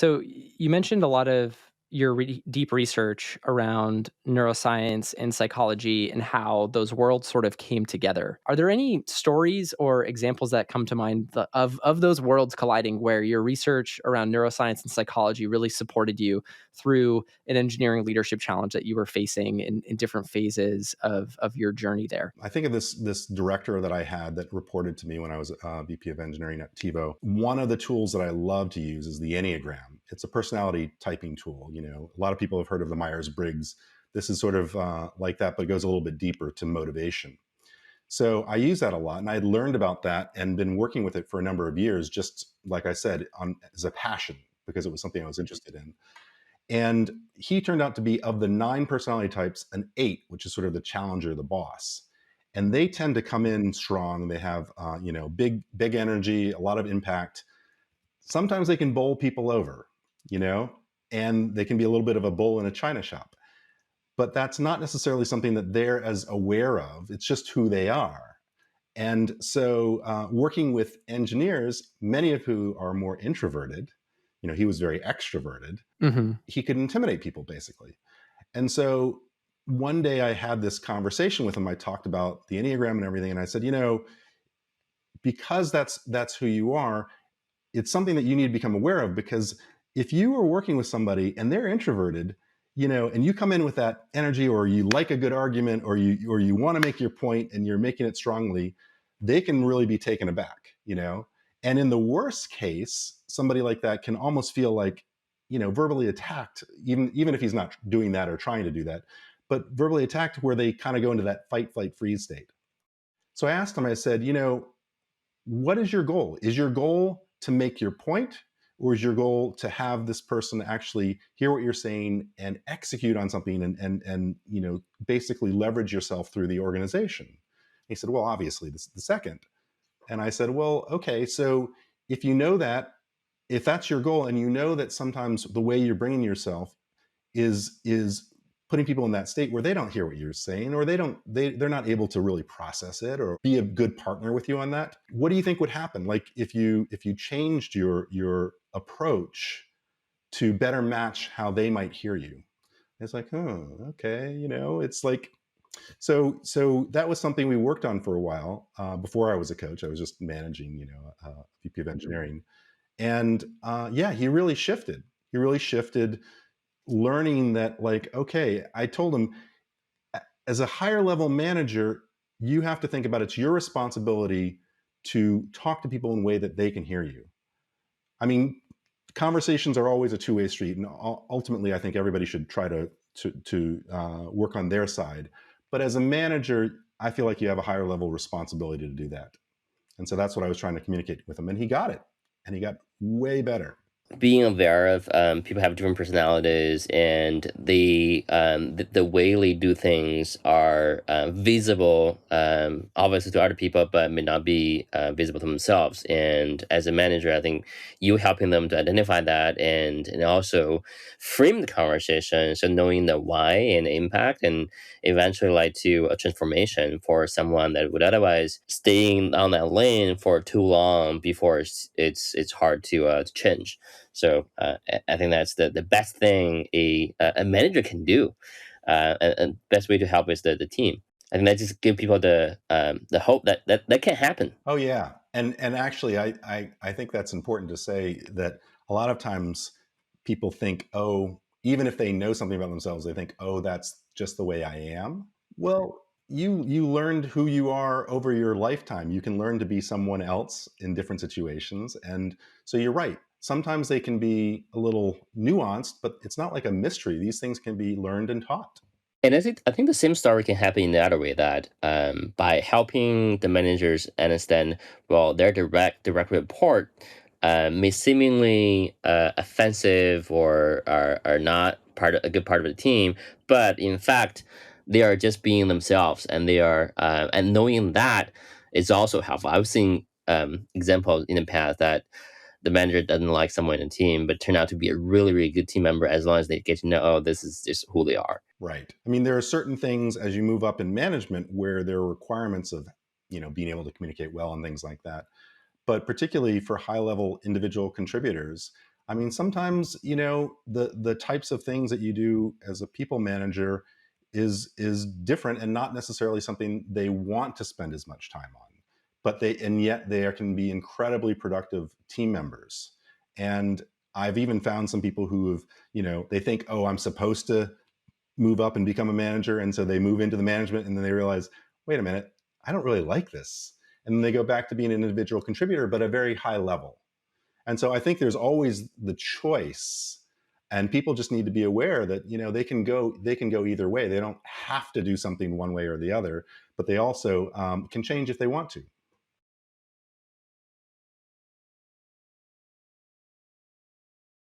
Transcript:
So you mentioned a lot of your deep research around neuroscience and psychology and how those worlds sort of came together. Are there any stories or examples that come to mind of those worlds colliding where your research around neuroscience and psychology really supported you through an engineering leadership challenge that you were facing in different phases of your journey there? I think of this director that I had that reported to me when I was VP of engineering at TiVo. One of the tools that I love to use is the Enneagram. It's a personality typing tool. A lot of people have heard of the Myers-Briggs. This is sort of like that, but it goes a little bit deeper to motivation. So I use that a lot, and I had learned about that and been working with it for a number of years, just like I said, as a passion, because it was something I was interested in. And he turned out to be, of the 9 personality types, an 8, which is sort of the challenger, the boss. And they tend to come in strong. They have, big energy, a lot of impact. Sometimes they can bowl people over, you know, and they can be a little bit of a bull in a china shop. But that's not necessarily something that they're as aware of. It's just who they are. And so, working with engineers, many of who are more introverted, he was very extroverted. Hmm. He could intimidate people basically. And so one day I had this conversation with him. I talked about the Enneagram and everything. And I said, because that's who you are, it's something that you need to become aware of, because if you are working with somebody and they're introverted, and you come in with that energy, or you like a good argument, or you want to make your point and you're making it strongly, they can really be taken aback. And in the worst case, somebody like that can almost feel like, verbally attacked, even if he's not doing that or trying to do that, but verbally attacked, where they kind of go into that fight, flight, freeze state. So I asked him, I said, what is your goal? Is your goal to make your point, or is your goal to have this person actually hear what you're saying and execute on something, and basically leverage yourself through the organization? He said, well, obviously this the second. And I said, well, okay, so if you know that, if that's your goal, and you know that sometimes the way you're bringing yourself is putting people in that state where they don't hear what you're saying, or they're not able to really process it or be a good partner with you on that, what do you think would happen, like if you changed your approach to better match how they might hear you? It's like, oh, okay, it's like, so that was something we worked on for a while. Before I was a coach, I was just managing, VP of engineering. And yeah, he really shifted, learning that, like, okay, I told him, as a higher level manager, you have to think about, it's your responsibility to talk to people in a way that they can hear you. I mean, conversations are always a two-way street, and ultimately I think everybody should try to work on their side. But as a manager, I feel like you have a higher level responsibility to do that. And so that's what I was trying to communicate with him, and he got it, and he got way better. Being aware of people have different personalities, and the way they do things are visible, obviously to other people, but may not be visible to themselves. And as a manager, I think you helping them to identify that, and also frame the conversation, so knowing the why and impact, and eventually lead to a transformation for someone that would otherwise staying on that lane for too long before it's hard to change. So I think that's the best thing a manager can do, and best way to help is the team. I think that just give people the hope that can happen. Oh yeah, and actually, I think that's important to say, that a lot of times people think, oh, even if they know something about themselves, they think, oh, that's just the way I am. Well, you learned who you are over your lifetime. You can learn to be someone else in different situations, and so you're right. Sometimes they can be a little nuanced, but it's not like a mystery. These things can be learned and taught. And I think the same story can happen in the other way, that by helping the managers understand, well, their direct report may seemingly offensive, or are not a good part of the team, but in fact they are just being themselves, and they are and knowing that is also helpful. I've seen examples in the past that the manager doesn't like someone in the team, but turn out to be a really, really good team member, as long as they get to know, oh, this is just who they are. Right. I mean, there are certain things as you move up in management where there are requirements of, being able to communicate well and things like that. But particularly for high level individual contributors, I mean, sometimes, the types of things that you do as a people manager is different and not necessarily something they want to spend as much time on. But yet they can be incredibly productive team members. And I've even found some people who have, they think, oh, I'm supposed to move up and become a manager. And so they move into the management and then they realize, wait a minute, I don't really like this. And then they go back to being an individual contributor, but at a very high level. And so I think there's always the choice, and people just need to be aware that they can go either way. They don't have to do something one way or the other, but they also can change if they want to.